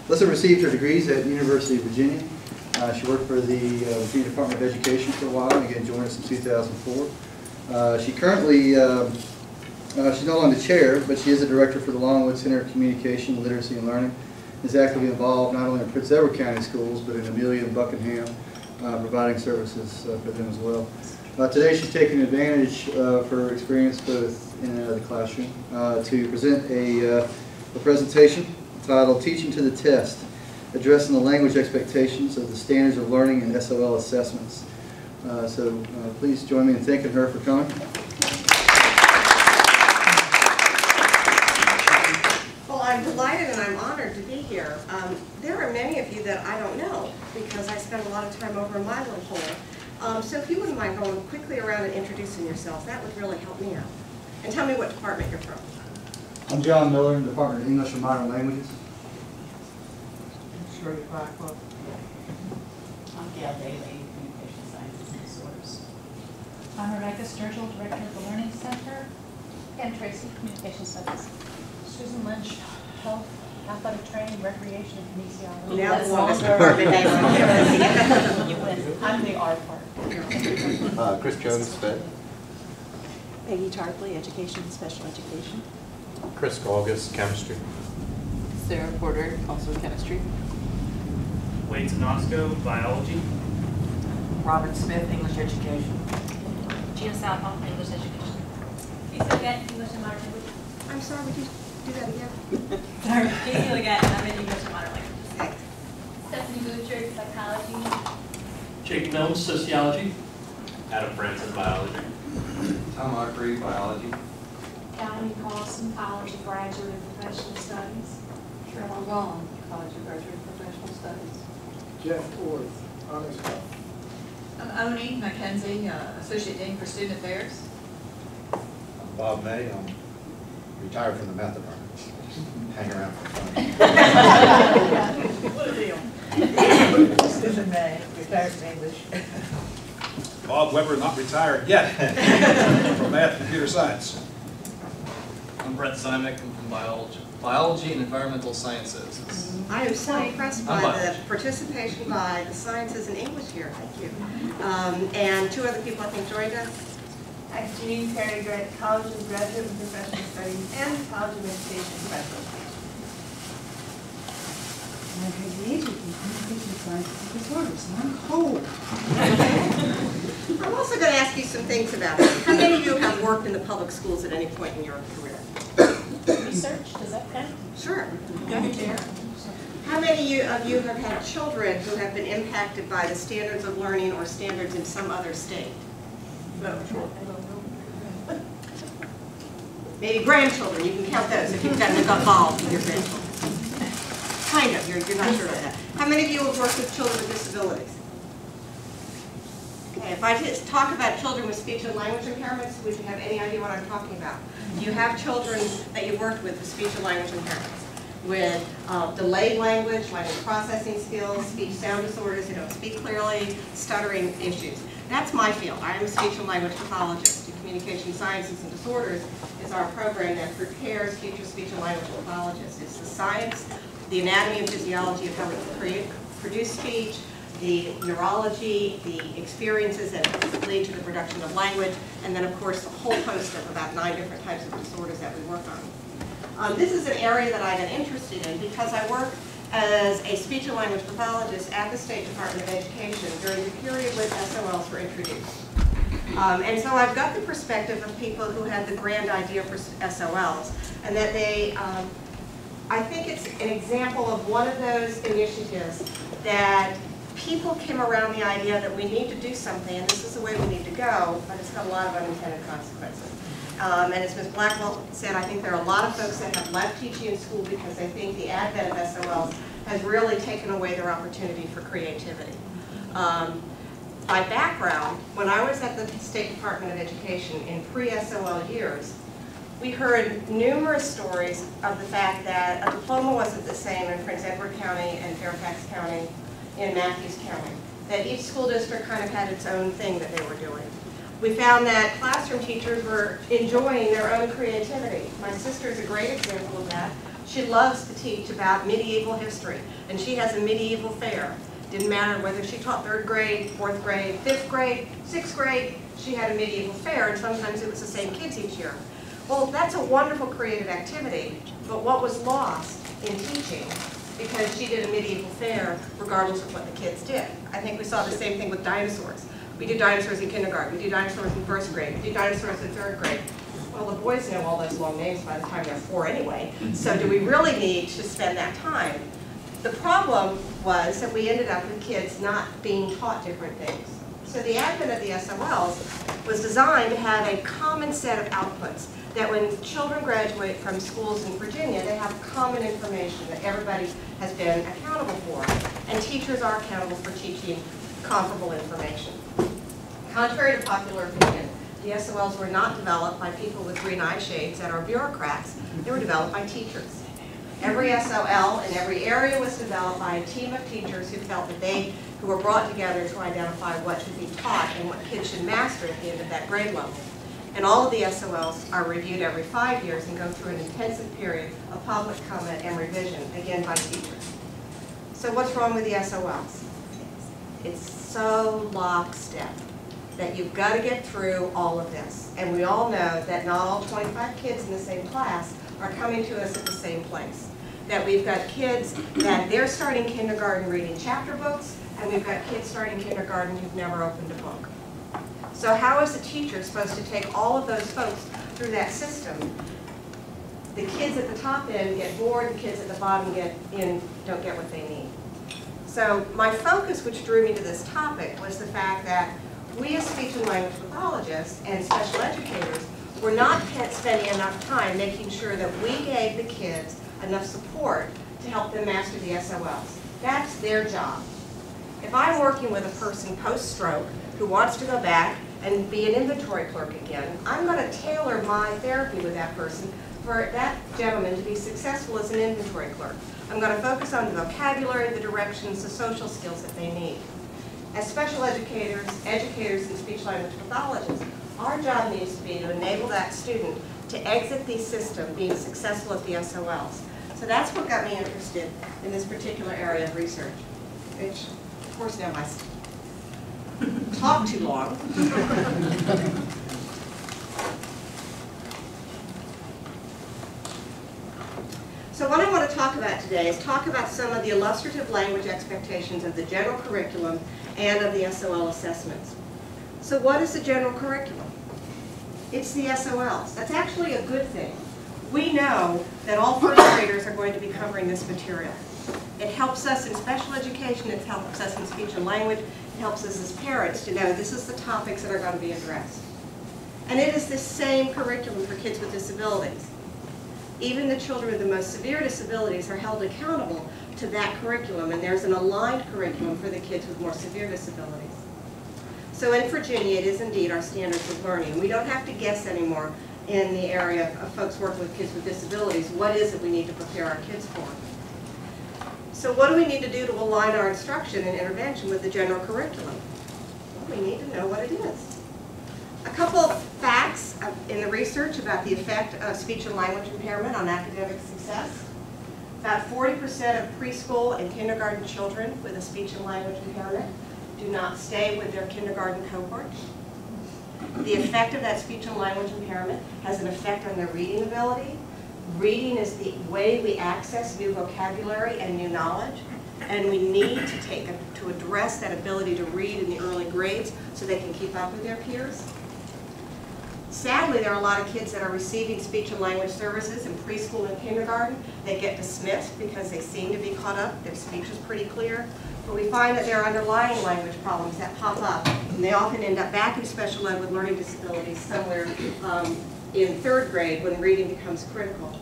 Lissa received her degrees at University of Virginia. She worked for the Virginia Department of Education for a while, and again joined us in 2004. She currently, she's no longer the chair, but she is a director for the Longwood Center of Communication, Literacy, and Learning. Is actively involved not only in Prince Edward County schools, but in Amelia and Buckingham, providing services for them as well. Today she's taking advantage of her experience both in and out of the classroom to present a presentation titled Teaching to the Test, addressing the language expectations of the standards of learning and SOL assessments. Please join me in thanking her for coming. Well, I'm delighted and I'm honored to be here. There are many of you that I don't know because I spend a lot of time over in my little hole. So if you wouldn't mind going quickly around and introducing yourself, that would really help me out. And tell me what department you're from. I'm John Miller in the Department of English and Modern Languages. Shirley Blackwell. I'm Gail Daly, Communication Sciences and Disorders. I'm Rebecca Sturgill, Director of the Learning Center. Ken Tracy, Communication Studies. Susan Lynch, Health, Athletic Training, Recreation, and Kinesiology. Now the longest department name. You win. I'm the R part. Chris Jones, Vet. Peggy Tarpley, Education and Special Education. Chris Galgus, Chemistry. Sarah Porter, also Chemistry. Wade Tanosco, Biology. Robert Smith, English Education. Gina Southall, English Education. Lisa Leggett, English and Modern Languages. I'm sorry, would you do that again? Sorry, Lisa Leggett, I'm in English and Modern Languages. Thanks. Stephanie Butcher, Psychology. Jake Mills, Sociology. Adam Francis, Biology. Tom Ockery, Biology. Donnie Carlson, College of Graduate and Professional Studies. Cheryl Vaughn, College of Graduate and Professional Studies. Jeff Orth, Honors Club. I'm Oni Mackenzie, Associate Dean for Student Affairs. I'm Bob May. I'm retired from the math department. Hang around for fun. What a deal. Susan May, retired from English. Bob Weber, not retired yet, from math and computer science. I'm Brett Simek, I'm from Biology and Environmental Sciences. I am so impressed by the participation by the Sciences and English here. Thank you. And two other people I think joined us. I'm Jeanine Perry, College of Graduate and Professional Studies and College of Education Special I'm Tracy Agee from Communication Sciences and Disorders, and I'm cold. I'm also going to ask you some things about this. How many of you have worked in the public schools at any point in your career? Research, does that count? Sure. How many of you have had children who have been impacted by the standards of learning or standards in some other state? No. Sure. Maybe grandchildren, you can count those if you've gotten involved with your grandchildren. Kind of, you're not sure of that. How many of you have worked with children with disabilities? Okay, if I just talk about children with speech and language impairments, would you have any idea what I'm talking about? Do you have children that you've worked with speech and language impairments? With delayed language processing skills, speech sound disorders, who don't speak clearly, stuttering issues. That's my field. I am a speech and language pathologist. Communication Sciences and Disorders is our program that prepares future speech and language pathologists. It's the science, the anatomy and physiology of how we produce speech, the neurology, the experiences that lead to the production of language, and then of course a whole host of about 9 different types of disorders that we work on. This is an area that I've been interested in because I work as a speech and language pathologist at the State Department of Education during the period when SOLs were introduced. And so I've got the perspective of people who had the grand idea for SOLs, and that they, I think it's an example of one of those initiatives that people came around the idea that we need to do something, and this is the way we need to go, but it's got a lot of unintended consequences. And as Ms. Blackwell said, I think there are a lot of folks that have left teaching in school because they think the advent of SOLs has really taken away their opportunity for creativity. By background, when I was at the State Department of Education in pre-SOL years, we heard numerous stories of the fact that a diploma wasn't the same in Prince Edward County and Fairfax County in Matthews County, that each school district kind of had its own thing that they were doing. We found that classroom teachers were enjoying their own creativity. My sister is a great example of that. She loves to teach about medieval history, and she has a medieval fair. Didn't matter whether she taught 3rd grade, 4th grade, 5th grade, 6th grade, she had a medieval fair, and sometimes it was the same kids each year. Well, that's a wonderful creative activity, but what was lost in teaching because she did a medieval fair regardless of what the kids did? I think we saw the same thing with dinosaurs. We do dinosaurs in kindergarten, we do dinosaurs in 1st grade, we do dinosaurs in 3rd grade. Well, the boys know all those long names by the time they're 4 anyway, so do we really need to spend that time? The problem was that we ended up with kids not being taught different things. So the advent of the SOLs was designed to have a common set of outputs, that when children graduate from schools in Virginia, they have common information that everybody has been accountable for, and teachers are accountable for teaching comparable information. Contrary to popular opinion, the SOLs were not developed by people with green eye shades that are bureaucrats. They were developed by teachers. Every SOL in every area was developed by a team of teachers who were brought together to identify what should be taught and what kids should master at the end of that grade level. And all of the SOLs are reviewed every 5 years and go through an intensive period of public comment and revision, again by teachers. So what's wrong with the SOLs? It's so lockstep that you've got to get through all of this. And we all know that not all 25 kids in the same class are coming to us at the same place. That we've got kids that they're starting kindergarten reading chapter books, and we've got kids starting kindergarten who've never opened a book. So how is the teacher supposed to take all of those folks through that system? The kids at the top end get bored, the kids at the bottom don't get what they need. So my focus, which drew me to this topic, was the fact that we as speech and language pathologists and special educators were not spending enough time making sure that we gave the kids enough support to help them master the SOLs. That's their job. If I'm working with a person post-stroke who wants to go back and be an inventory clerk again, I'm going to tailor my therapy with that person for that gentleman to be successful as an inventory clerk. I'm going to focus on the vocabulary, the directions, the social skills that they need. As special educators, educators, and speech-language pathologists, our job needs to be to enable that student to exit the system being successful at the SOLs. So that's what got me interested in this particular area of research, which, of course, now I talk too long. So what I want to talk about today is talk about some of the illustrative language expectations of the general curriculum and of the SOL assessments. So what is the general curriculum? It's the SOLs. That's actually a good thing. We know that all first graders are going to be covering this material. It helps us in special education, it helps us in speech and language, it helps us as parents to know this is the topics that are going to be addressed. And it is the same curriculum for kids with disabilities. Even the children with the most severe disabilities are held accountable to that curriculum, and there's an aligned curriculum for the kids with more severe disabilities. So in Virginia, it is indeed our standards of learning. We don't have to guess anymore in the area of folks working with kids with disabilities. What is it we need to prepare our kids for? So what do we need to do to align our instruction and intervention with the general curriculum? Well, we need to know what it is. A couple of facts in the research about the effect of speech and language impairment on academic success. About 40% of preschool and kindergarten children with a speech and language impairment do not stay with their kindergarten cohort. The effect of that speech and language impairment has an effect on their reading ability. Reading is the way we access new vocabulary and new knowledge, and we need to address that ability to read in the early grades so they can keep up with their peers. Sadly, there are a lot of kids that are receiving speech and language services in preschool and kindergarten. They get dismissed because they seem to be caught up. Their speech is pretty clear. But we find that there are underlying language problems that pop up, and they often end up back in special ed with learning disabilities somewhere in 3rd grade when reading becomes critical.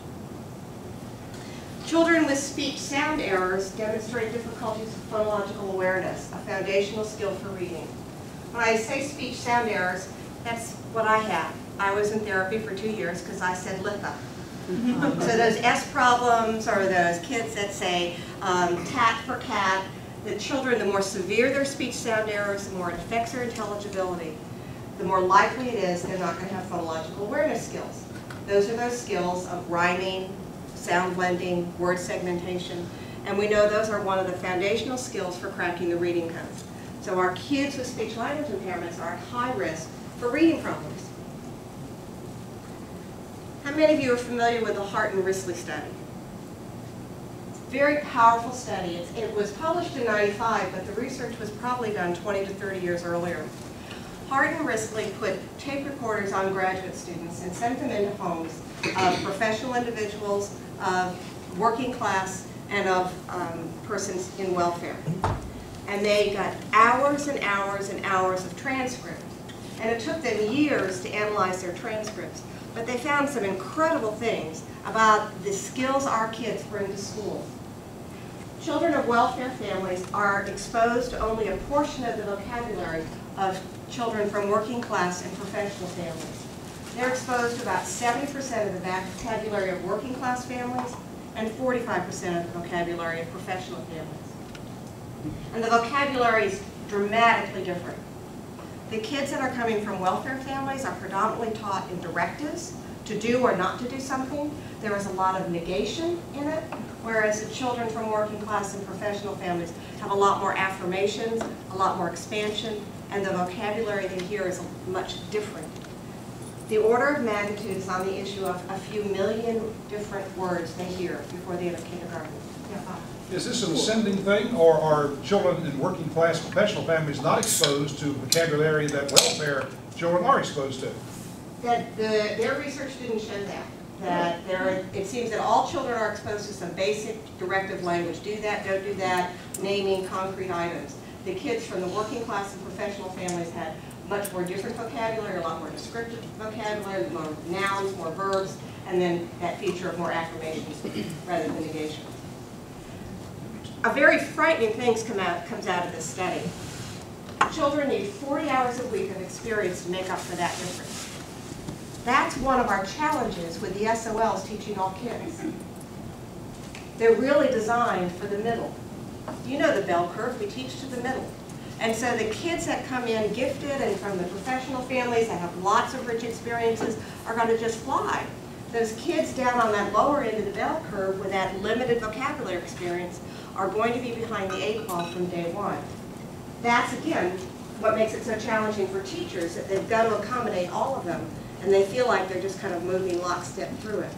Children with speech sound errors demonstrate difficulties with phonological awareness, a foundational skill for reading. When I say speech sound errors, that's what I have. I was in therapy for 2 years because I said Lissa. So those S problems, or those kids that say tat for cat, the children, the more severe their speech sound errors, the more it affects their intelligibility. the more likely it is they're not going to have phonological awareness skills. Those are those skills of rhyming, sound blending, word segmentation, and we know those are one of the foundational skills for cracking the reading code. So our kids with speech-language impairments are at high risk for reading problems. How many of you are familiar with the Hart and Risley study? Very powerful study. It was published in '95, but the research was probably done 20 to 30 years earlier. Hart and Risley put tape recorders on graduate students and sent them into homes of professional individuals, of working class, and of persons in welfare. And they got hours and hours and hours of transcript. And it took them years to analyze their transcripts. But they found some incredible things about the skills our kids bring to school. Children of welfare families are exposed to only a portion of the vocabulary of children from working class and professional families. They're exposed to about 70% of the vocabulary of working class families and 45% of the vocabulary of professional families. And the vocabulary is dramatically different. The kids that are coming from welfare families are predominantly taught in directives to do or not to do something. There is a lot of negation in it, whereas the children from working class and professional families have a lot more affirmations, a lot more expansion, and the vocabulary they hear is much different. The order of magnitude is on the issue of a few million different words they hear before the end of kindergarten. Yeah, Bob. Is this an ascending thing, or are children in working class professional families not exposed to vocabulary that welfare children are exposed to? Their research didn't show that. It seems that all children are exposed to some basic directive language. Do that, don't do that, naming concrete items. The kids from the working class and professional families had much more different vocabulary, a lot more descriptive vocabulary, more nouns, more verbs, and then that feature of more affirmations rather than negation. A very frightening thing comes out of this study. Children need 40 hours a week of experience to make up for that difference. That's one of our challenges with the SOLs teaching all kids. They're really designed for the middle. You know the bell curve, we teach to the middle. And so the kids that come in gifted and from the professional families that have lots of rich experiences are going to just fly. Those kids down on that lower end of the bell curve with that limited vocabulary experience are going to be behind the 8 ball from day one. That's, again, what makes it so challenging for teachers, that they've got to accommodate all of them, and they feel like they're just kind of moving lockstep through it.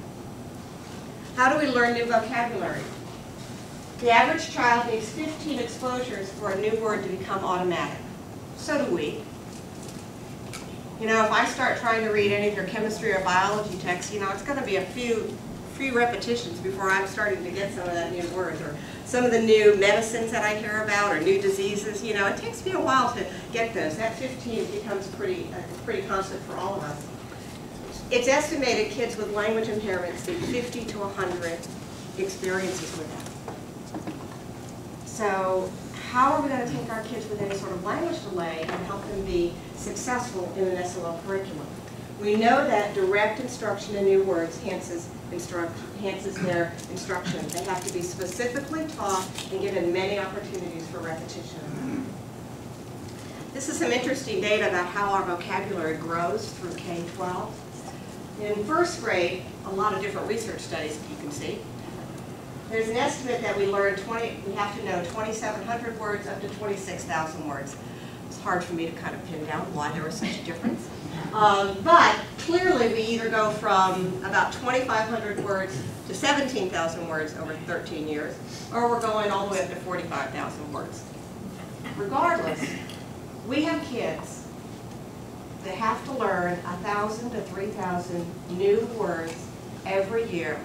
How do we learn new vocabulary? The average child needs 15 exposures for a new word to become automatic. So do we. You know, if I start trying to read any of your chemistry or biology texts, you know, it's going to be a few repetitions before I'm starting to get some of that new words, or some of the new medicines that I hear about, or new diseases. You know, it takes me a while to get those. That 15 becomes pretty constant for all of us. It's estimated kids with language impairments need 50 to 100 experiences with that. So how are we going to take our kids with any sort of language delay and help them be successful in an SOL curriculum? We know that direct instruction in new words enhances their instruction. They have to be specifically taught and given many opportunities for repetition. This is some interesting data about how our vocabulary grows through K-12. In first grade, a lot of different research studies, you can see. There's an estimate that we have to know 2,700 words up to 26,000 words. It's hard for me to kind of pin down why there was such a difference. But clearly we either go from about 2,500 words to 17,000 words over 13 years, or we're going all the way up to 45,000 words. Regardless, we have kids that have to learn 1,000 to 3,000 new words every year.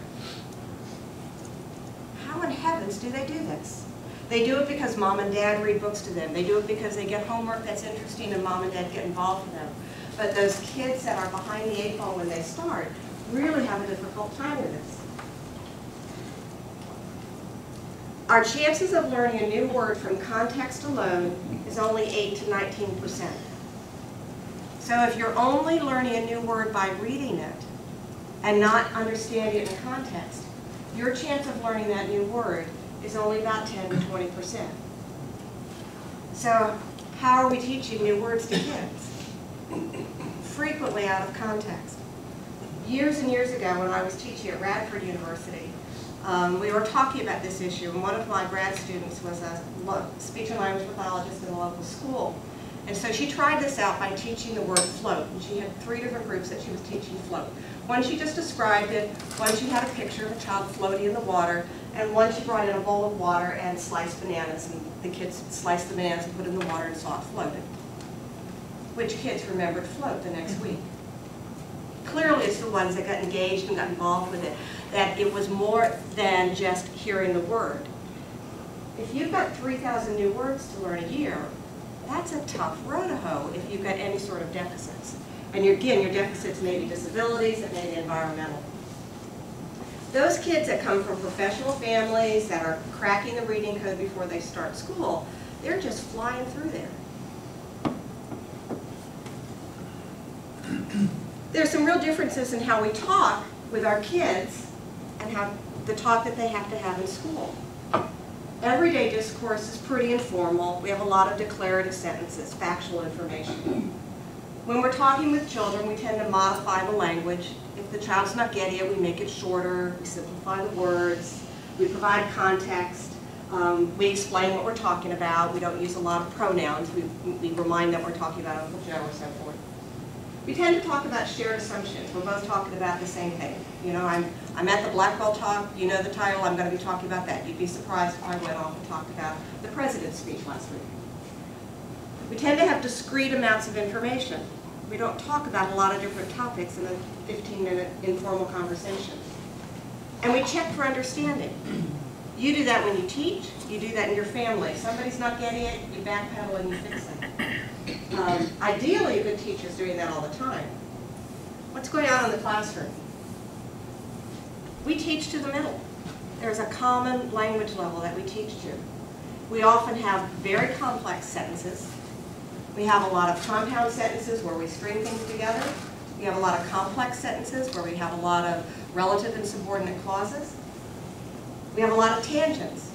How in heavens do they do this? They do it because mom and dad read books to them. They do it because they get homework that's interesting and mom and dad get involved with them. But those kids that are behind the 8 ball when they start really have a difficult time with this. Our chances of learning a new word from context alone is only 8 to 19%. So if you're only learning a new word by reading it and not understanding it in context, your chance of learning that new word is only about 10 to 20%. So how are we teaching new words to kids? frequently out of context. Years and years ago, when I was teaching at Radford University, we were talking about this issue, and one of my grad students was a speech and language pathologist in a local school. And so she tried this out by teaching the word float, and she had 3 different groups that she was teaching float. One, she just described it, one, she had a picture of a child floating in the water, and one, she brought in a bowl of water and sliced bananas, and the kids sliced the bananas and put it in the water and saw it floated. Which kids remembered float the next week? Clearly, it's the ones that got engaged and got involved with it, that it was more than just hearing the word. If you've got 3,000 new words to learn a year, that's a tough row to hoe if you've got any sort of deficits. And again, your deficits may be disabilities, it may be environmental. Those kids that come from professional families that are cracking the reading code before they start school, they're just flying through there. There's some real differences in how we talk with our kids and how the talk that they have to have in school. Everyday discourse is pretty informal. We have a lot of declarative sentences, factual information. When we're talking with children, we tend to modify the language. If the child's not getting it, we make it shorter, we simplify the words, we provide context, we explain what we're talking about. We don't use a lot of pronouns. We remind them we're talking about Uncle Joe or so forth. We tend to talk about shared assumptions. We're both talking about the same thing. You know, I'm at the Blackwell talk, you know the title, I'm going to be talking about that. You'd be surprised if I went off and talked about the president's speech last week. We tend to have discrete amounts of information. We don't talk about a lot of different topics in a 15-minute informal conversation. And we check for understanding. You do that when you teach, you do that in your family. If somebody's not getting it, you backpedal and you fix it. Ideally, a good teacher is doing that all the time. What's going on in the classroom? We teach to the middle. There's a common language level that we teach to. We often have very complex sentences. We have a lot of compound sentences where we string things together. We have a lot of complex sentences where we have a lot of relative and subordinate clauses. We have a lot of tangents.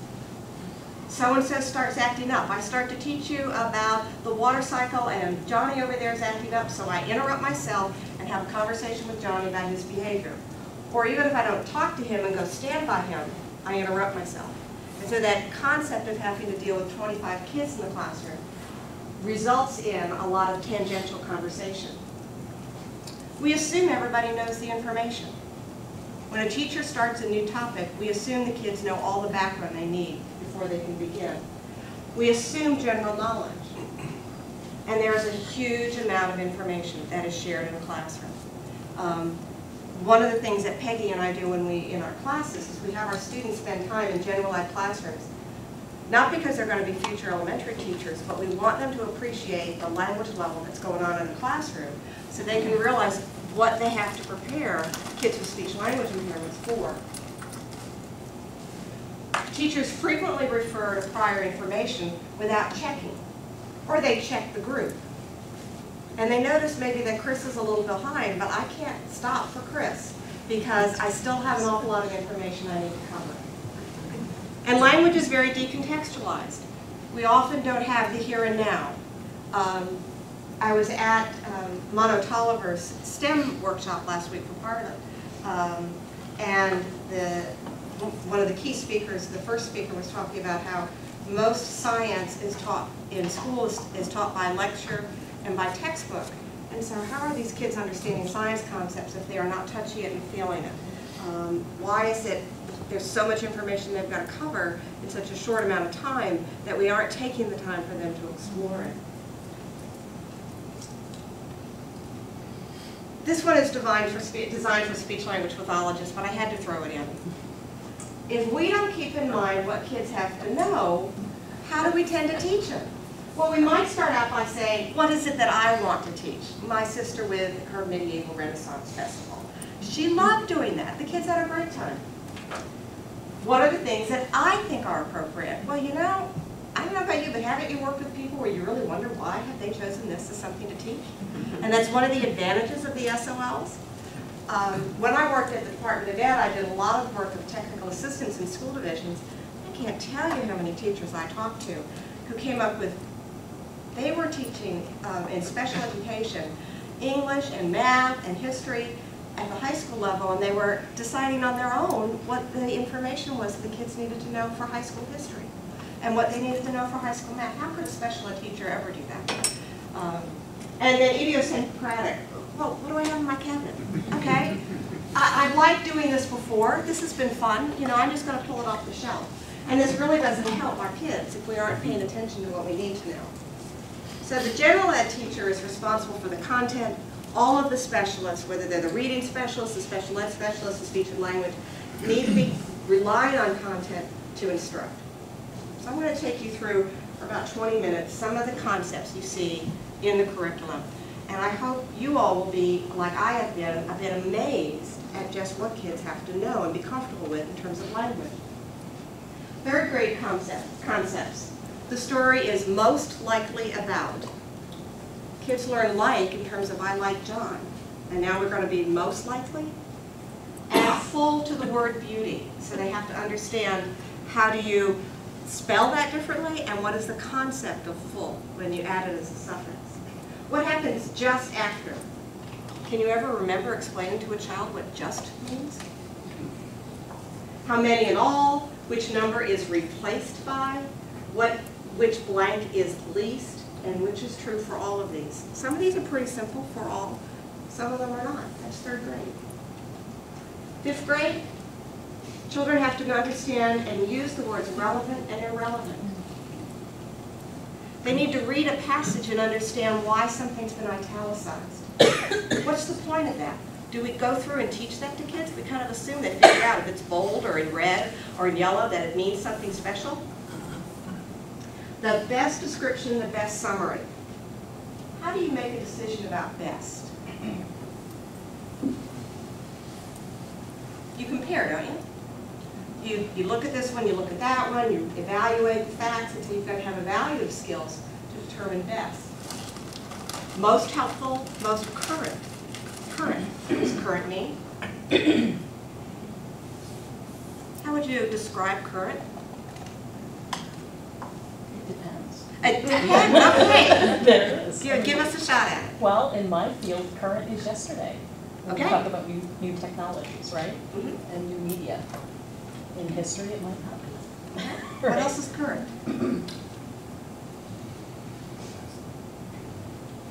So-and-so starts acting up. I start to teach you about the water cycle and Johnny over there is acting up, so I interrupt myself and have a conversation with Johnny about his behavior. Or even if I don't talk to him and go stand by him, I interrupt myself. And so that concept of having to deal with 25 kids in the classroom results in a lot of tangential conversation. We assume everybody knows the information. When a teacher starts a new topic, we assume the kids know all the background they need before they can begin. We assume general knowledge. And there is a huge amount of information that is shared in a classroom. One of the things that Peggy and I do when in our classes is we have our students spend time in general ed classrooms. Not because they're going to be future elementary teachers, but we want them to appreciate the language level that's going on in the classroom so they can realize what they have to prepare kids with speech language impairments for. Teachers frequently refer to prior information without checking, or they check the group. And they notice maybe that Chris is a little behind, but I can't stop for Chris because I still have an awful lot of information I need to cover. And language is very decontextualized. We often don't have the here and now. I was at Mono Tolliver's STEM workshop last week for part of it. And one of the key speakers, the first speaker, was talking about how most science is taught in school is taught by lecture and by textbook. And so how are these kids understanding science concepts if they are not touching it and feeling it? Why is it there's so much information they've got to cover in such a short amount of time that we aren't taking the time for them to explore it? This one is designed for speech language pathologists, but I had to throw it in. If we don't keep in mind what kids have to know, how do we tend to teach them? Well, we might start out by saying, what is it that I want to teach? My sister with her medieval Renaissance festival. She loved doing that. The kids had a great time. What are the things that I think are appropriate? Well, you know, I don't know about you, but haven't you worked with people where you really wonder why have they chosen this as something to teach? And that's one of the advantages of the SOLs. When I worked at the Department of Ed, I did a lot of work with technical assistants in school divisions. I can't tell you how many teachers I talked to who came up with, They were teaching in special education English and math and history at the high school level, and they were deciding on their own what the information was that the kids needed to know for high school history and what they needed to know for high school math. How could a special ed teacher ever do that? And then idiosyncratic. Well, what do I have in my cabinet? Okay. I've liked doing this before. This has been fun. You know, I'm just going to pull it off the shelf. And this really doesn't help our kids if we aren't paying attention to what we need to know. So the general ed teacher is responsible for the content. All of the specialists, whether they're the reading specialists, the special ed specialists, the speech and language, need to be relying on content to instruct. So I'm going to take you through, for about 20 minutes, some of the concepts you see in the curriculum. And I hope you all will be, like I have been, a bit amazed at just what kids have to know and be comfortable with in terms of language. Third grade concepts. The story is most likely about. Kids learn like in terms of I like John. And now we're going to be most likely. Add full to the word beauty. So they have to understand how do you spell that differently and what is the concept of full when you add it as a suffix. What happens just after? Can you ever remember explaining to a child what just means? How many in all? Which number is replaced by? Which blank is least? And which is true for all of these? Some of these are pretty simple for all. Some of them are not. That's third grade. Fifth grade, children have to understand and use the words relevant and irrelevant. They need to read a passage and understand why something's been italicized. What's the point of that? Do we go through and teach that to kids? We kind of assume they figure out if it's bold or in red or in yellow that it means something special. The best description, the best summary. How do you make a decision about best? You compare, don't you? You look at this one, you look at that one, you evaluate the facts until you've got to have evaluative skills to determine best. Most helpful, most current. Current. What does current mean? How would you describe current? It depends. Okay. There is. Give us a shot at it. Well, in my field, current is yesterday. When Okay. we talk about new technologies, right? Mm-hmm. And new media. In history, it might not be. What else is current?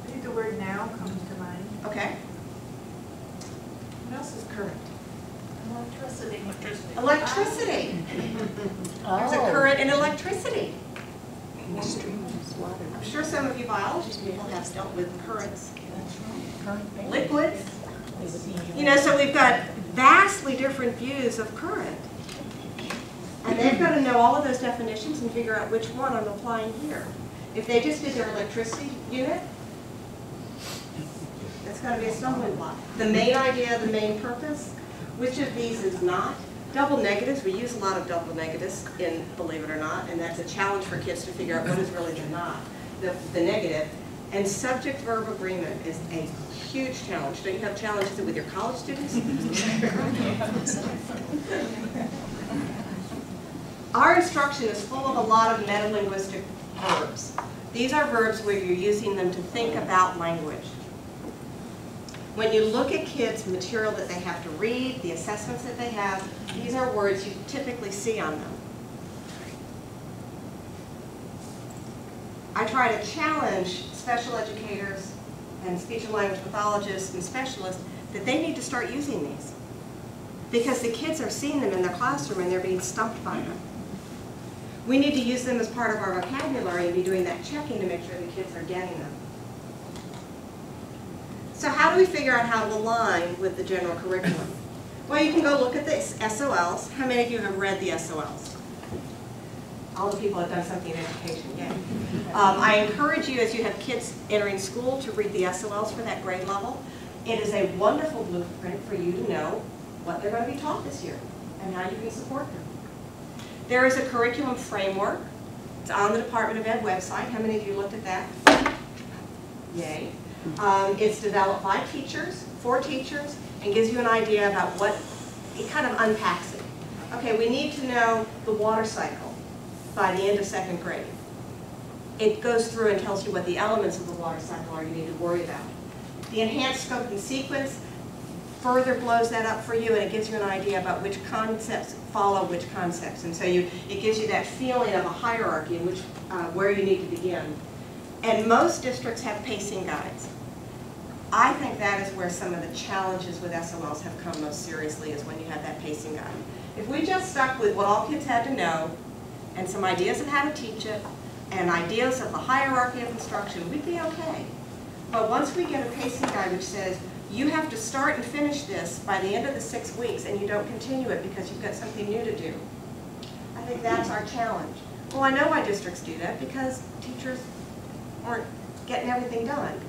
I think the word now comes to mind. Okay. What else is current? Electricity. Electricity. There's a current in electricity. I'm sure some of you biology people have dealt with currents. Liquids. You know, so we've got vastly different views of current. And they've got to know all of those definitions and figure out which one I'm applying here. If they just did their electricity unit, that's going to be a stumbling block. The main idea, the main purpose, which of these is not? Double negatives, we use a lot of double negatives in Believe It or Not, and that's a challenge for kids to figure out what is really the not, the negative. And subject-verb agreement is a huge challenge. Don't you have challenges with your college students? Our instruction is full of a lot of metalinguistic verbs. These are verbs where you're using them to think about language. When you look at kids' material that they have to read, the assessments that they have, these are words you typically see on them. I try to challenge special educators and speech and language pathologists and specialists that they need to start using these. Because the kids are seeing them in their classroom and they're being stumped by them. We need to use them as part of our vocabulary and be doing that checking to make sure the kids are getting them. So how do we figure out how to align with the general curriculum? Well, you can go look at the SOLs. How many of you have read the SOLs? All the people have done something in education, yeah. I encourage you, as you have kids entering school, to read the SOLs for that grade level. It is a wonderful blueprint for you to know what they're going to be taught this year and how you can support them. There is a curriculum framework. It's on the Department of Ed website. How many of you looked at that? Yay. It's developed by teachers, for teachers, and gives you an idea about what, it kind of unpacks it. Okay, we need to know the water cycle by the end of second grade. it goes through and tells you what the elements of the water cycle are you need to worry about. The enhanced scope and sequence further blows that up for you, and it gives you an idea about which concepts follow which concepts. And so it gives you that feeling of a hierarchy in which, where you need to begin. And most districts have pacing guides. I think that is where some of the challenges with SOLs have come most seriously, is when you have that pacing guide. If we just stuck with what all kids had to know, and some ideas of how to teach it, and ideas of the hierarchy of instruction, we'd be okay. But once we get a pacing guide which says, you have to start and finish this by the end of the 6 weeks, and you don't continue it because you've got something new to do, I think that's our challenge. Well, I know why districts do that, because teachers aren't getting everything done.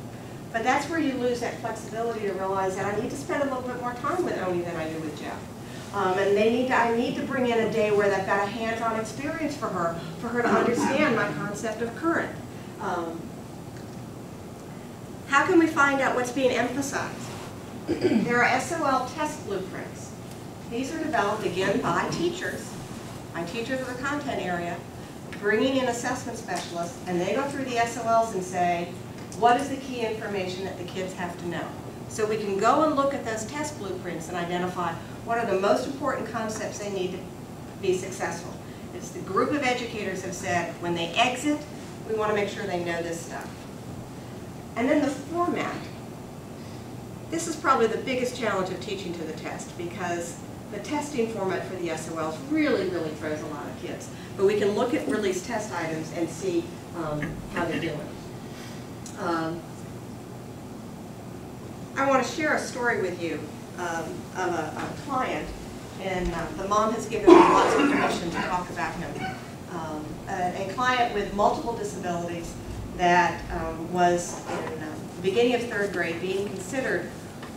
But that's where you lose that flexibility to realize that I need to spend a little bit more time with Oni than I do with Jeff. And I need to bring in a day where I've got a hands-on experience for her to understand my concept of current. How can we find out what's being emphasized? There are SOL test blueprints. These are developed, again, by teachers of the content area, bringing in assessment specialists, and they go through the SOLs and say, what is the key information that the kids have to know? So we can go and look at those test blueprints and identify what are the most important concepts they need to be successful. It's the group of educators have said, when they exit, we want to make sure they know this stuff. And then the format. This is probably the biggest challenge of teaching to the test, because the testing format for the SOLs really, really throws a lot of kids. But we can look at release test items and see how they're doing. I want to share a story with you of a client, and the mom has given me lots of permission to talk about him. A client with multiple disabilities that was in the beginning of 3rd grade being considered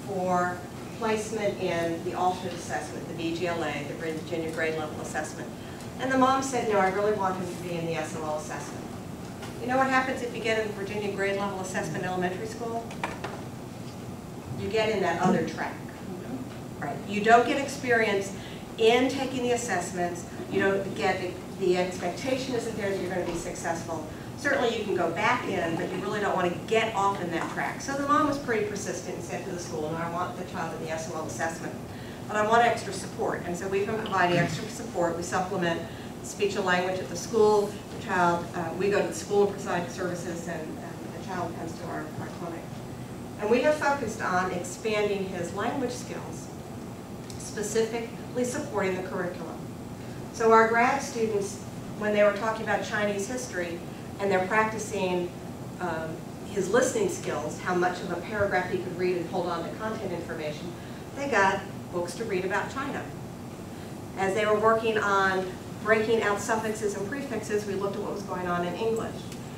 for placement in the alternate assessment, the VGLA, the Virginia Grade Level Assessment. And the mom said, no, I really want him to be in the SOL assessment. You know what happens if you get in the Virginia Grade Level Assessment in elementary school? You get in that other track. Right. You don't get experience in taking the assessments. You don't get the expectation isn't there that you're going to be successful. Certainly you can go back in, but you really don't want to get off in that track. So the mom was pretty persistent and said to the school, no, I want the child in the SOL assessment, but I want extra support. And so we've been providing extra support. We supplement speech and language at the school. The child, we go to the school and provide services, and the child comes to our clinic. And we have focused on expanding his language skills, specifically supporting the curriculum. So our grad students, when they were talking about Chinese history, and they're practicing his listening skills, how much of a paragraph he could read and hold on to content information, they got books to read about China. As they were working on breaking out suffixes and prefixes, we looked at what was going on in English.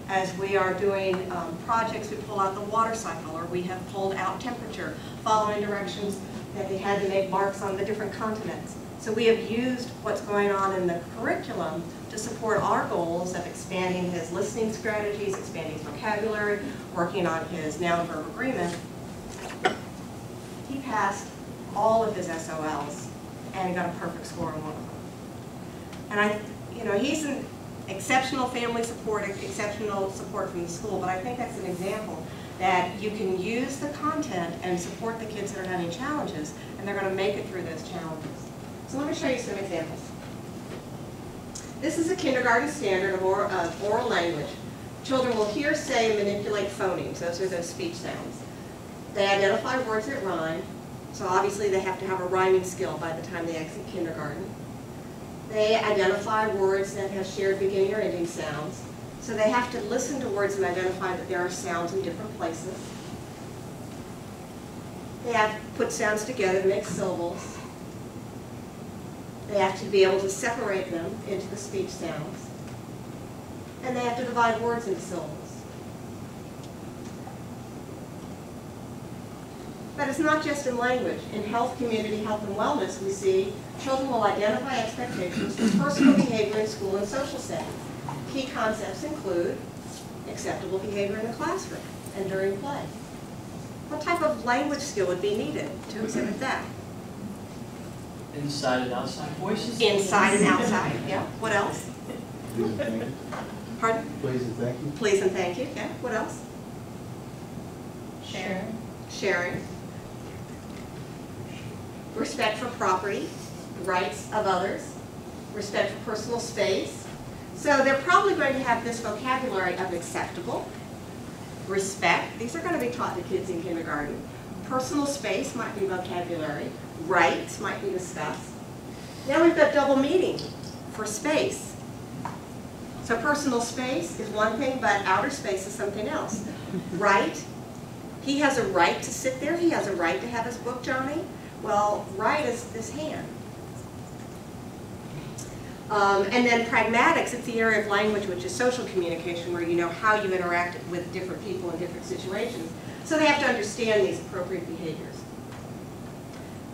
As we are doing projects, we pull out the water cycle, or we have pulled out temperature, following directions that they had to make marks on the different continents. So we have used what's going on in the curriculum to support our goals of expanding his listening strategies, expanding his vocabulary, working on his noun-verb agreement. He passed all of his SOLs and got a perfect score on one of them. And he's an exceptional family support, exceptional support from the school, but I think that's an example that you can use the content and support the kids that are having challenges, and they're going to make it through those challenges. So let me show you some examples. This is a kindergarten standard of oral language. Children will hear, say, and manipulate phonemes. Those are those speech sounds. They identify words that rhyme, so obviously they have to have a rhyming skill by the time they exit kindergarten. They identify words that have shared beginning or ending sounds, so they have to listen to words and identify that there are sounds in different places. They have to put sounds together to make syllables. They have to be able to separate them into the speech sounds. And they have to divide words into syllables. But it's not just in language. In health, community, health, and wellness, we see children will identify expectations for personal behavior in school and social settings. Key concepts include acceptable behavior in the classroom and during play. What type of language skill would be needed to exhibit that? Inside and outside voices? Inside and outside, yeah. What else? Pardon? Please and thank you. Please and thank you. Yeah, what else? Sharing. Sharing. Respect for property, rights of others, respect for personal space. So they're probably going to have this vocabulary of acceptable, respect. These are going to be taught to kids in kindergarten. Personal space might be vocabulary. Rights might be discussed. Now we've got double meaning for space. So personal space is one thing, but outer space is something else. Right? He has a right to sit there. He has a right to have his book, Johnny. Well, right is this hand. And then pragmatics, it's the area of language which is social communication, where you know how you interact with different people in different situations. So they have to understand these appropriate behaviors.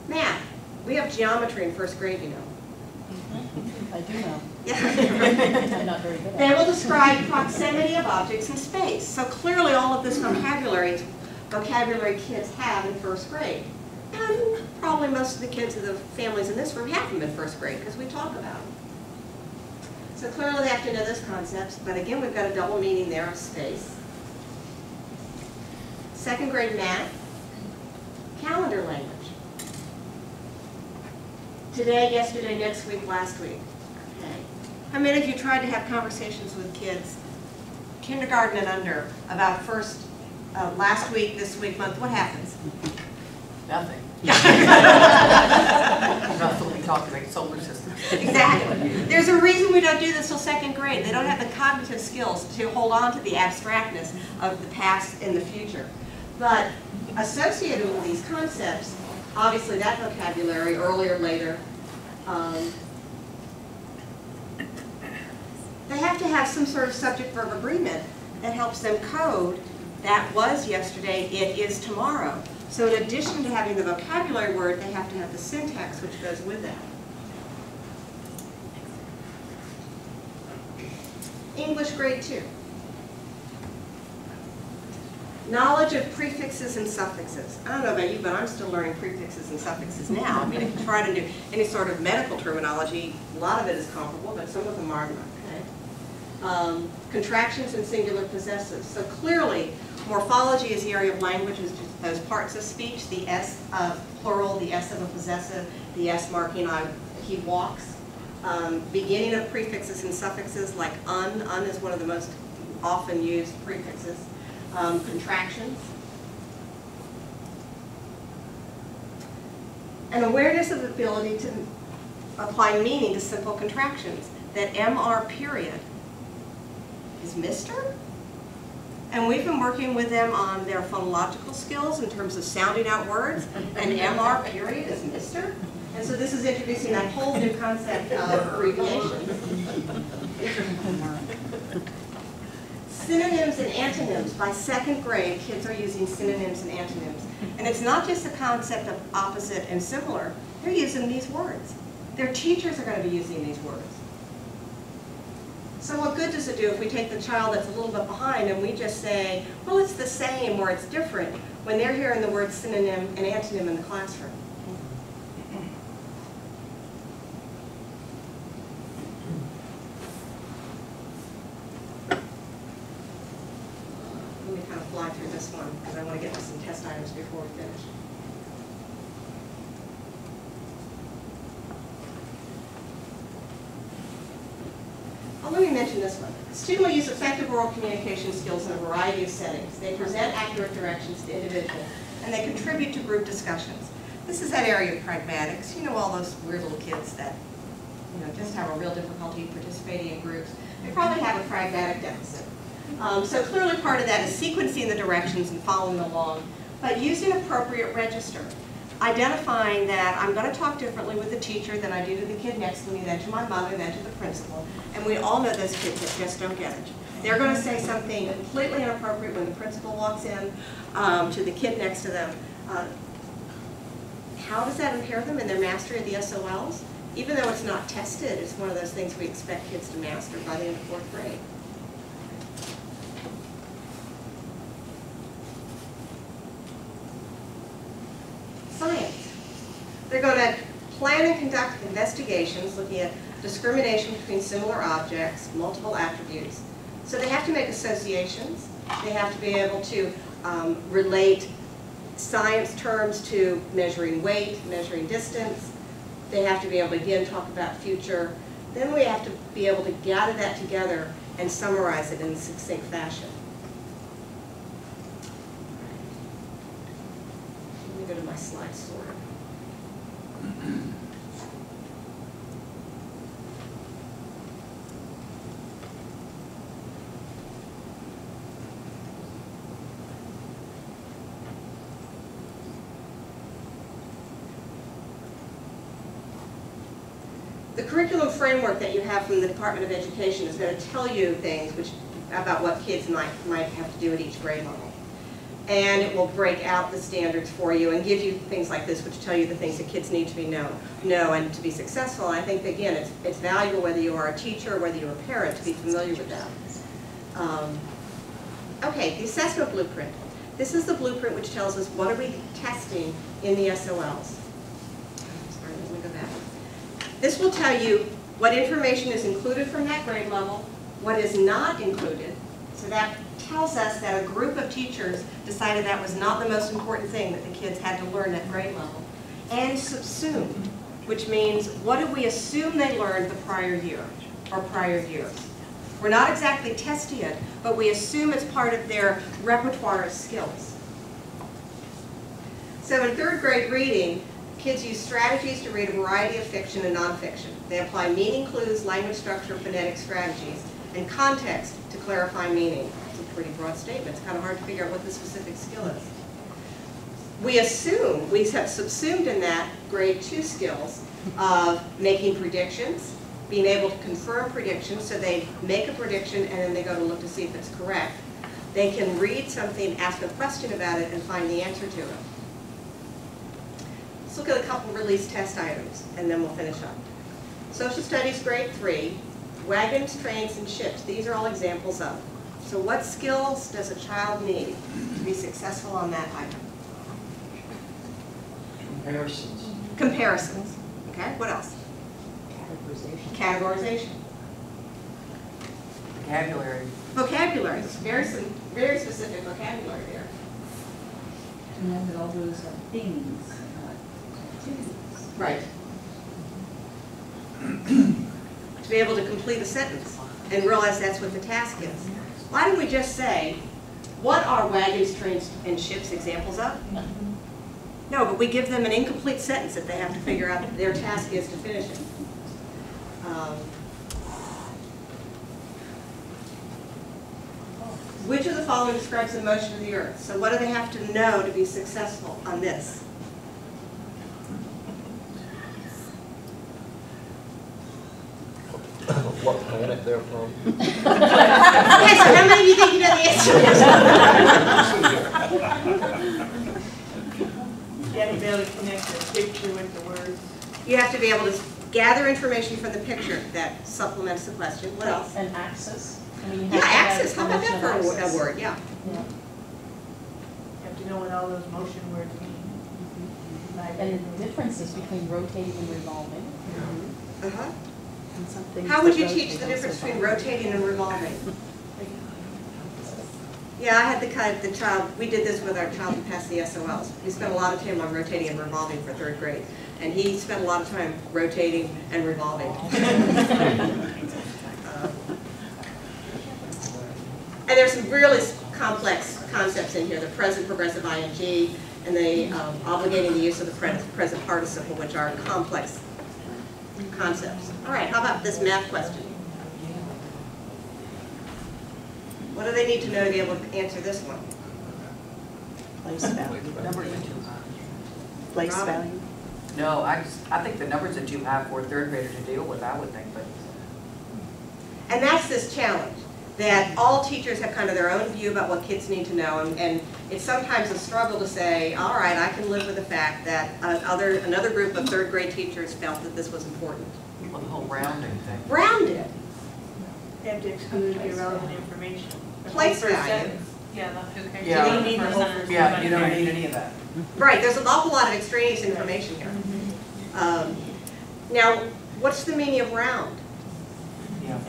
Math. We have geometry in first grade, you know. I do know. Yeah. I'm not very good at it. They will describe proximity of objects in space. So clearly all of this vocabulary is vocabulary kids have in first grade. And probably most of the kids of the families in this room have them in first grade because we talk about them. So clearly they have to know those concepts, but again we've got a double meaning there of space. Second grade math, calendar language. Today, yesterday, next week, last week. Okay. How many of you tried to have conversations with kids, kindergarten and under, about first, last week, this week, month? What happens? Nothing. Nothing. We talk about solar systems. Exactly. There's a reason we don't do this till second grade. They don't have the cognitive skills to hold on to the abstractness of the past and the future. But associated with these concepts, obviously that vocabulary, earlier, later, they have to have some sort of subject-verb agreement that helps them code that was yesterday, it is tomorrow. So in addition to having the vocabulary word, they have to have the syntax which goes with that. English grade 2. Knowledge of prefixes and suffixes. I don't know about you, but I'm still learning prefixes and suffixes now. I mean, if you try to do any sort of medical terminology, a lot of it is comparable, but some of them aren't. Okay. Contractions and singular possessives. So clearly, morphology is the area of language, is just those parts of speech, the S of plural, the S of a possessive, the S marking he walks. Beginning of prefixes and suffixes like un is one of the most often used prefixes. Contractions. An awareness of the ability to apply meaning to simple contractions. That MR period is Mr. And we've been working with them on their phonological skills in terms of sounding out words. And MR period is Mr. And so this is introducing that whole new concept of abbreviations. Synonyms and antonyms. By second grade, kids are using synonyms and antonyms. And it's not just the concept of opposite and similar. They're using these words. Their teachers are going to be using these words. So what good does it do if we take the child that's a little bit behind and we just say, well, it's the same or it's different, when they're hearing the word synonym and antonym in the classroom? Let me kind of fly through this one because I want to get to some test items before we finish. Let me mention this one. The student will use effective oral communication skills in a variety of settings. They present accurate directions to individuals, and they contribute to group discussions. This is that area of pragmatics. You know, all those weird little kids that, you know, just have a real difficulty participating in groups. They probably have a pragmatic deficit. So clearly part of that is sequencing the directions and following along, but using appropriate register. Identifying that I'm going to talk differently with the teacher than I do to the kid next to me, then to my mother, then to the principal. And we all know those kids that just don't get it. They're going to say something completely inappropriate when the principal walks in to the kid next to them. How does that impair them in their mastery of the SOLs? Even though it's not tested, it's one of those things we expect kids to master by the end of 4th grade. Science. They're going to plan and conduct investigations looking at discrimination between similar objects, multiple attributes, So they have to make associations. They have to be able to relate science terms to measuring weight, measuring distance. They have to be able to, again, talk about future. Then we have to be able to gather that together and summarize it in a succinct fashion. Let me go to my slide sorter. The curriculum framework that you have from the Department of Education is going to tell you things about what kids might have to do at each grade level. And it will break out the standards for you and give you things like this, which tell you the things that kids need to know and to be successful. And I think, again, it's valuable whether you are a teacher or whether you're a parent to be familiar with that. Okay, the assessment blueprint. This is the blueprint which tells us what are we testing in the SOLs. Sorry, let me go back. This will tell you what information is included from that grade level, what is not included. So that tells us that a group of teachers decided that was not the most important thing that the kids had to learn at grade level. And subsumed, which means what did we assume they learned the prior year or prior years. We're not exactly testing it, but we assume it's part of their repertoire of skills. So in third grade reading, kids use strategies to read a variety of fiction and nonfiction. They apply meaning clues, language structure, phonetic strategies, and context to clarify meaning. It's a pretty broad statement. It's kind of hard to figure out what the specific skill is. We assume, we have subsumed in that grade 2 skills of making predictions, being able to confirm predictions, so they make a prediction and then they go to look to see if it's correct. They can read something, ask a question about it, and find the answer to it. Let's look at a couple release test items, and then we'll finish up. Social Studies grade 3, wagons, trains, and ships. These are all examples of. So what skills does a child need to be successful on that item? Comparisons. Comparisons. Okay, what else? Categorization. Categorization. Vocabulary. Vocabulary. Very specific vocabulary there. To know that all those are things, activities. Right. To be able to complete a sentence and realize that's what the task is. Why don't we just say, what are wagons, trains, and ships examples of? No, but we give them an incomplete sentence that they have to figure out their task is to finish it. Which of the following describes the motion of the earth? So what do they have to know to be successful on this? What planet they're from? Okay, so how many of you think you know the answer to this? You have to be able to connect the picture with the words. You have to be able to gather information from the picture that supplements the question. What else? And axis. I mean, you Yeah, have to have axis. How about that for definition of a axis. word? Yeah. Yeah. You have to know what all those motion words mean. And the differences between rotating and revolving. Uh-huh. And some things How would that you teach rotate the difference also between bind. rotating and revolving? Yeah, I had the child, we did this with our child who passed the SOLs. We spent a lot of time on rotating and revolving for third grade. And he spent a lot of time rotating and revolving. And there's some really complex concepts in here, the present progressive ing and the obligating the use of the present participle, which are complex concepts. All right, how about this math question? What do they need to know to be able to answer this one? Place value. Numbers are too high. Place Robin? value. No, I think the numbers are too high for a third grader to deal with, I would think, but. And that's this challenge, that all teachers have kind of their own view about what kids need to know, and it's sometimes a struggle to say, all right, I can live with the fact that another group of third grade teachers felt that this was important. Well, the whole rounding thing. Rounded. You have to exclude irrelevant information. The whole Place first value. sentence. Yeah, the who cares. Yeah. You don't need the whole first Yeah, sentence. you don't need any of that. Right, there's an awful lot of extraneous information here. Now, what's the meaning of round? Yeah.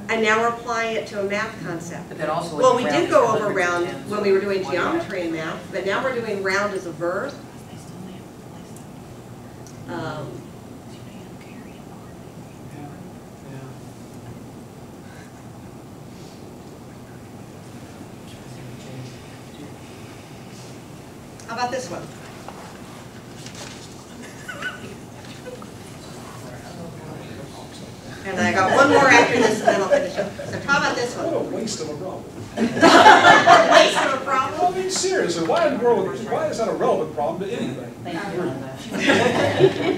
And now we're applying it to a math concept. But then also. Well, we round did to go over hundreds round and tens. when we were doing Why not? geometry and math, but now we're doing round as a verb. How about this one? And I got one more after this, and then I'll finish up. So how about this What one? a waste of a problem. Waste of a problem? I mean, seriously, why is that a relevant problem to anything? Thank you on that.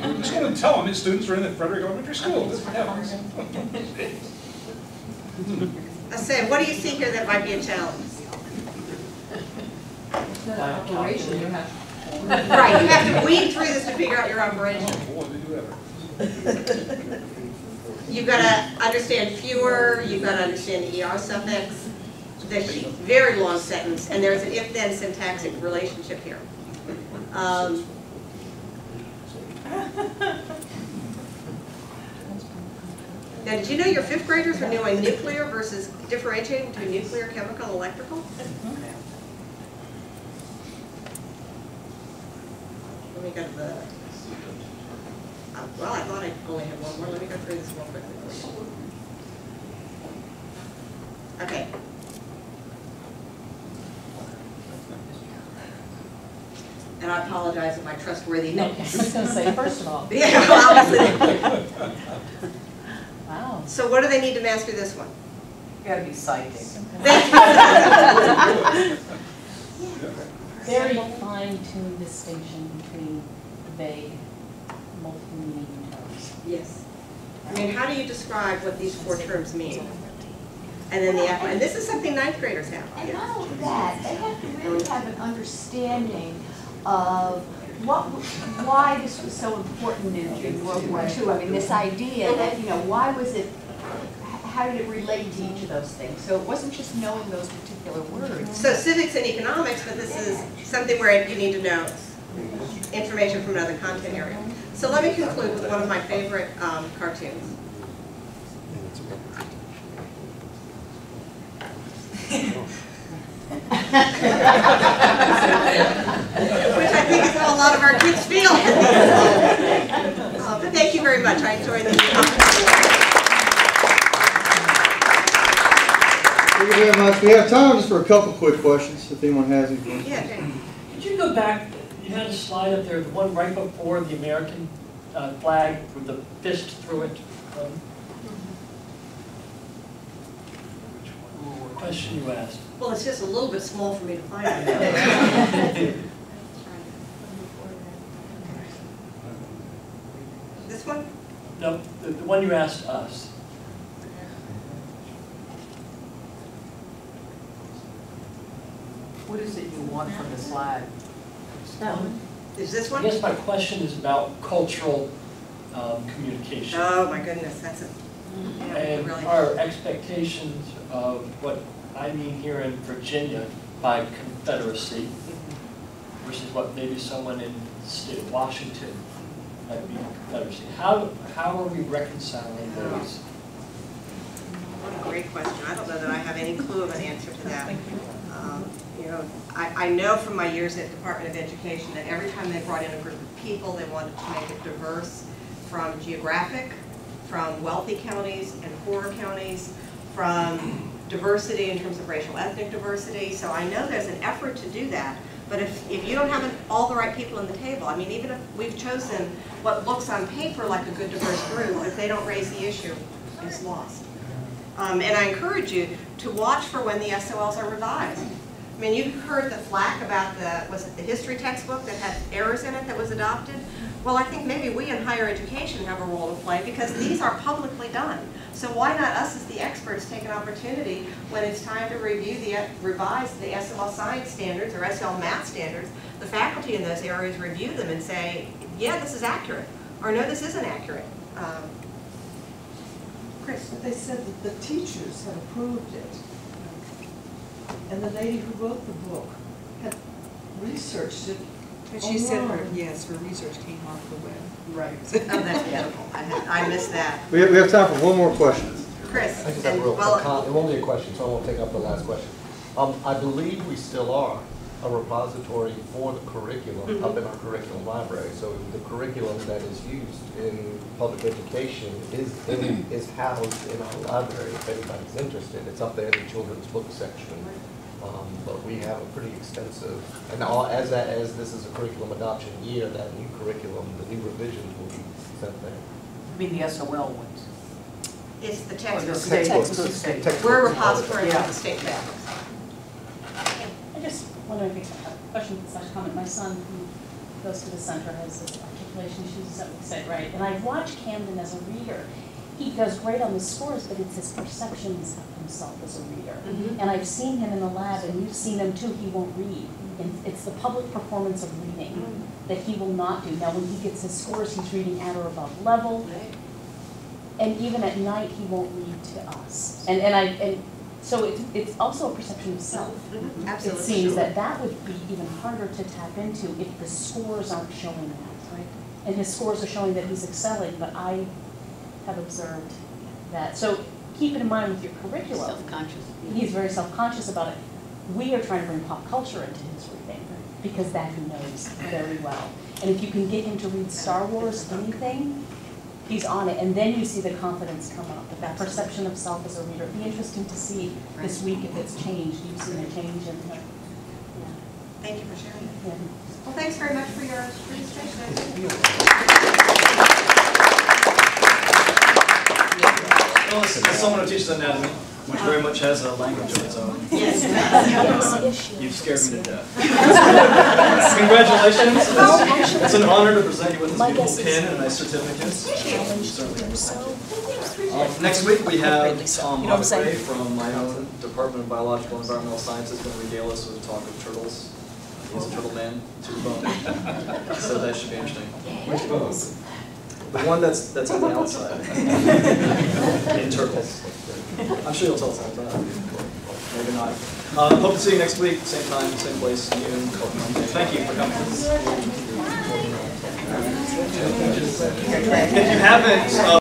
I'm just going to tell them his students are in the Frederick Elementary School. This happens. I say, what do you see here that might be a challenge? The operation you have. Right, you have to weed through this to figure out your operation. Oh, boy, did you ever. You've got to understand fewer, you've got to understand the ER suffix. There's a very long sentence, and there's an if-then syntactic relationship here. Now, did you know your 5th graders are doing nuclear versus differentiating between nuclear, chemical, and electrical? Let me go to the, well, I thought I only had one more. Let me go through this real quickly for you. Okay. And I apologize if my trustworthiness. No, I was going to say, first of all. Yeah, well, obviously. Wow. So what do they need to master this one? You gotta be psychic. Very fine-tuned distinction between vague, multiple meaning terms. Yes. I mean, how do you describe what these 4 terms mean? And then and this is something 9th graders have. And not only that, they have to really have an understanding of why this was so important in World War II. I mean, this idea that, why was it, how did it relate to each of those things? So it wasn't just knowing those particular words. So civics and economics, but this is something where you need to know information from another content area. So let me conclude with one of my favorite cartoons. Which I think is how a lot of our kids feel. But thank you very much. I enjoyed the opportunity. Thank you very much. We have time just for a couple quick questions, if anyone has any. Yeah, Jane. Could you go back, you had a slide up there, the one right before the American flag with the fist through it. Which question you asked? Well, it's just a little bit small for me to find it. This one? No, the one you asked us. What is it you want from the slide? Is this I one? guess my question is about cultural communication. Oh my goodness, that's a And really. our expectations of what I mean here in Virginia by Confederacy versus what maybe someone in the state of Washington might be Confederacy. How are we reconciling those? What a great question. I don't know that I have any clue of an answer to that. I know from my years at Department of Education that every time they brought in a group of people, they wanted to make it diverse from geographic, from wealthy counties and poorer counties, from diversity in terms of racial ethnic diversity. So I know there's an effort to do that. But if you don't have all the right people on the table, I mean, even if we've chosen what looks on paper like a good diverse group, if they don't raise the issue, it's lost. And I encourage you to watch for when the SOLs are revised. I mean, you've heard the flack about was it the history textbook that had errors in it that was adopted? Well, I think maybe we in higher education have a role to play because these are publicly done. So why not us as the experts take an opportunity when it's time to revise the SOL science standards or SOL math standards, the faculty in those areas review them and say, yeah, this is accurate, or no, this isn't accurate. Chris? But they said that the teachers had approved it. And the lady who wrote the book had researched it. But she said her research came off the web. Right. Oh, that's beautiful. I missed that. We have time for one more question. Chris. I just have a and real well, quick comment. It won't be a question, so I won't take up the last question. I believe we still are a repository for the curriculum up in our curriculum library. So the curriculum that is used in public education is housed in our library. If anybody's interested, it's up there in the children's book section. But we have a pretty extensive, and as this is a curriculum adoption year, that new curriculum, the new revisions will be sent there. I mean the SOL ones. it's the Or the textbooks. textbooks. We're a repository Yeah. of the state textbooks. I just wondering if a question / comment. My son, who goes to the center, has this articulation issues, that we say, right? And I've watched Camden as a reader. He does great on the scores, but it's his perceptions of himself as a reader. And I've seen him in the lab, and you've seen him too, he won't read. And it's the public performance of reading that he will not do. Now, when he gets his scores, he's reading at or above level. And even at night, he won't read to us. And so it's also a perception of self. Absolutely. It seems that would be even harder to tap into if the scores aren't showing that, right? And his scores are showing that he's excelling, but I have observed that. So keep it in mind with your curriculum. Self-conscious. He's very self-conscious about it. We are trying to bring pop culture into his reading because that he knows very well. And if you can get him to read Star Wars, anything, he's on it. And then you see the confidence come up, that perception of self as a reader. It'd be interesting to see this week if it's changed. You've seen a change in him. Thank you for sharing that. Yeah. Well, thanks very much for your presentation. Well, listen, as someone who teaches anatomy, which very much has a language of its own, you've scared me to death. Congratulations. It's an honor to present you with this beautiful pin and a nice certificate. Next week we have Tom Holloway from my own Department of Biological and Environmental Sciences going to regale us with a talk of turtles. He's a turtle man, to the bone. So that should be interesting. Which bone? The one that's on the outside. In turtles. I'm sure you'll tell us all about it. Maybe not. Hope to see you next week, same time, same place, noon. Thank you for coming. If you haven't